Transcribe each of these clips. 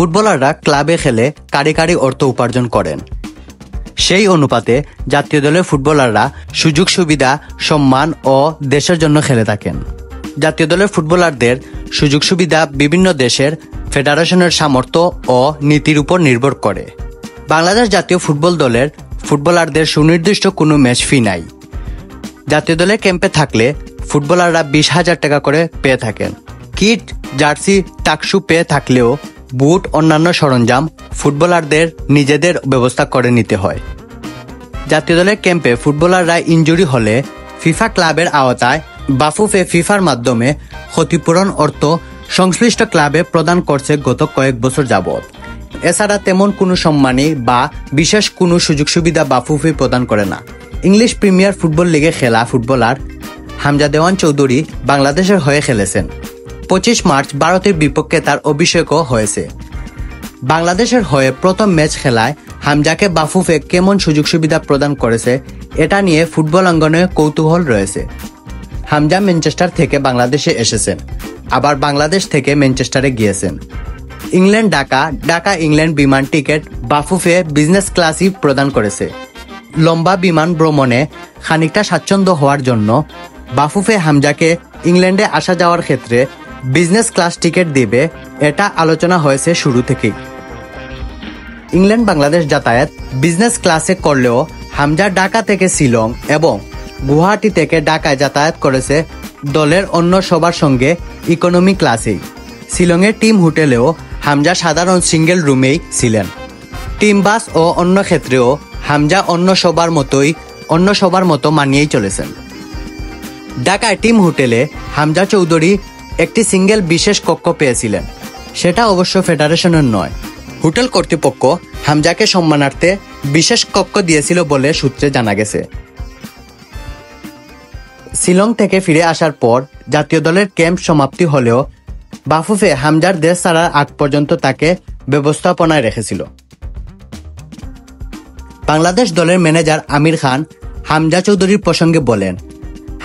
ফুটবলাররা ক্লাবে খেলে কারি কারি অর্থ উপার্জন করেন। সেই অনুপাতে জাতীয় দলের ফুটবলাররা সুযোগ সুবিধা, সম্মান ও দেশের জন্য খেলে থাকেন। জাতীয় দলের ফুটবলারদের সুযোগ সুবিধা বিভিন্ন দেশের ফেডারেশনের সামর্থ্য ও নীতির উপর নির্ভর করে। বাংলাদেশ জাতীয় ফুটবল দলের ফুটবলারদের সুনির্দিষ্ট কোনো ম্যাচ ফি নাই। জাতীয় দলের ক্যাম্পে থাকলে ফুটবলাররা 20,000 টাকা করে পেয়ে থাকেন। কিট, জার্সি, টাকশু পেয়ে থাকলেও বুট, অন্যান্য সরঞ্জাম ফুটবলারদের নিজেদের ব্যবস্থা করে নিতে হয়। জাতীয় দলের ক্যাম্পে ফুটবলাররা ইনজুরি হলে ফিফা ক্লাবের আওতায় বাফুফে ফিফার মাধ্যমে ক্ষতিপূরণ অর্থ সংশ্লিষ্ট ক্লাবে প্রদান করছে গত কয়েক বছর যাবৎ। এছাড়া তেমন কোনো সম্মানী বা বিশেষ কোনো সুযোগ সুবিধা বাফুফে প্রদান করে না। ইংলিশ প্রিমিয়ার ফুটবল লিগে খেলা ফুটবলার হামজা দেওয়ান চৌধুরী বাংলাদেশের হয়ে খেলেছেন। 25 মার্চ ভারতের বিপক্ষে তার অভিষেকও হয়েছে। বাংলাদেশের হয়ে প্রথম ম্যাচ খেলায় হামজাকে বাফুফে কেমন সুযোগ সুবিধা প্রদান করেছে এটা নিয়ে ফুটবল অঙ্গনে কৌতূহল রয়েছে। হামজা ম্যানচেস্টার থেকে বাংলাদেশে এসেছেন, আবার বাংলাদেশ থেকে ম্যানচেস্টারে গিয়েছেন। ইংল্যান্ড ঢাকা ইংল্যান্ড বিমান টিকিট বাফুফে বিজনেস ক্লাসই প্রদান করেছে। লম্বা বিমান ভ্রমণে খানিকটা স্বাচ্ছন্দ্য হওয়ার জন্য বাফুফে হামজাকে ইংল্যান্ডে আসা যাওয়ার ক্ষেত্রে বিজনেস ক্লাস টিকিট দিবে, এটা আলোচনা হয়েছে শুরু থেকেই। ইংল্যান্ড বাংলাদেশ যাতায়াত বিজনেস ক্লাসে করলেও হামজা ঢাকা থেকে শিলং এবং গুয়াহাটি থেকে ঢাকায় যাতায়াত করেছে দলের অন্য সবার সঙ্গে ইকোনমি ক্লাসেই। শিলংয়ের টিম হোটেলেও হামজা সাধারণ সিঙ্গেল রুমেই ছিলেন। টিম বাস ও অন্য ক্ষেত্রেও হামজা অন্য সবার মতো মানিয়েই চলেছেন। ঢাকায় টিম হোটেলে হামজা চৌধুরী একটি সিঙ্গেল বিশেষ কক্ষ পেয়েছিলেন, সেটা অবশ্য ফেডারেশনের নয়। হোটেল কর্তৃপক্ষ হামজাকে সম্মানার্থে বিশেষ কক্ষ দিয়েছিল বলে সূত্রে জানা গেছে। শিলং থেকে ফিরে আসার পর জাতীয় দলের ক্যাম্প সমাপ্তি হলেও বাফুফে হামজার দেশ ছাড়ার আগ পর্যন্ত তাকে ব্যবস্থাপনায় রেখেছিল। বাংলাদেশ দলের ম্যানেজার আমির খান হামজা চৌধুরীর প্রসঙ্গে বলেন,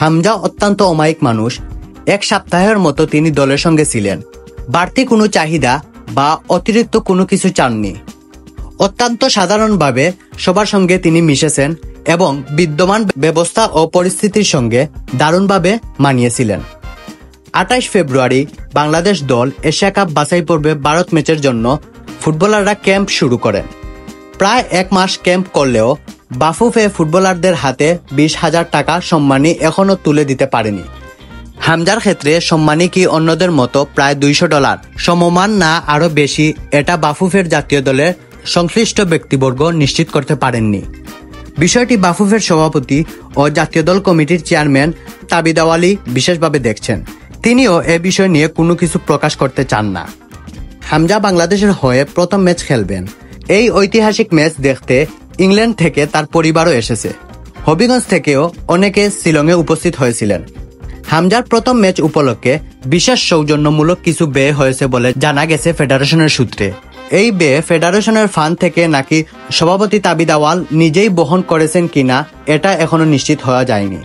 হামজা অত্যন্ত অমায়িক মানুষ। 1 সপ্তাহের মতো তিনি দলের সঙ্গে ছিলেন। বাড়তি কোনো চাহিদা বা অতিরিক্ত কোনো কিছু চাননি। অত্যন্ত সাধারণভাবে সবার সঙ্গে তিনি মিশেছেন এবং বিদ্যমান ব্যবস্থা ও পরিস্থিতির সঙ্গে দারুণভাবে মানিয়েছিলেন। 28 ফেব্রুয়ারি বাংলাদেশ দল এশিয়া কাপ বাছাই পর্বে ভারত ম্যাচের জন্য ফুটবলাররা ক্যাম্প শুরু করেন। প্রায় 1 মাস ক্যাম্প করলেও বাফুফে ফুটবলারদের হাতে 20,000 টাকা সম্মানী এখনও তুলে দিতে পারেনি। হামজার ক্ষেত্রে সম্মানী কি অন্যদের মতো প্রায় $200 সমমান না আরও বেশি, এটা বাফুফের জাতীয় দলের সংশ্লিষ্ট ব্যক্তিবর্গ নিশ্চিত করতে পারেননি। বিষয়টি বাফুফের সভাপতি ও জাতীয় দল কমিটির চেয়ারম্যান তাবিদ আওয়ালি বিশেষভাবে দেখছেন। তিনিও এ বিষয় নিয়ে কোনো কিছু প্রকাশ করতে চান না। হামজা বাংলাদেশের হয়ে প্রথম ম্যাচ খেলবেন। এই ঐতিহাসিক ম্যাচ দেখতে ইংল্যান্ড থেকে তার পরিবারও এসেছে। হবিগঞ্জ থেকেও অনেকে শিলংয়ে উপস্থিত হয়েছিলেন। হামজার প্রথম ম্যাচ উপলক্ষে বিশেষ সৌজন্যমূলক কিছু ব্যয় হয়েছে বলে জানা গেছে ফেডারেশনের সূত্রে। এই ব্যয় ফেডারেশনের ফান্ড থেকে নাকি সভাপতি তাবিদ আওয়াল নিজেই বহন করেছেন কিনা এটা এখনো নিশ্চিত হওয়া যায়নি।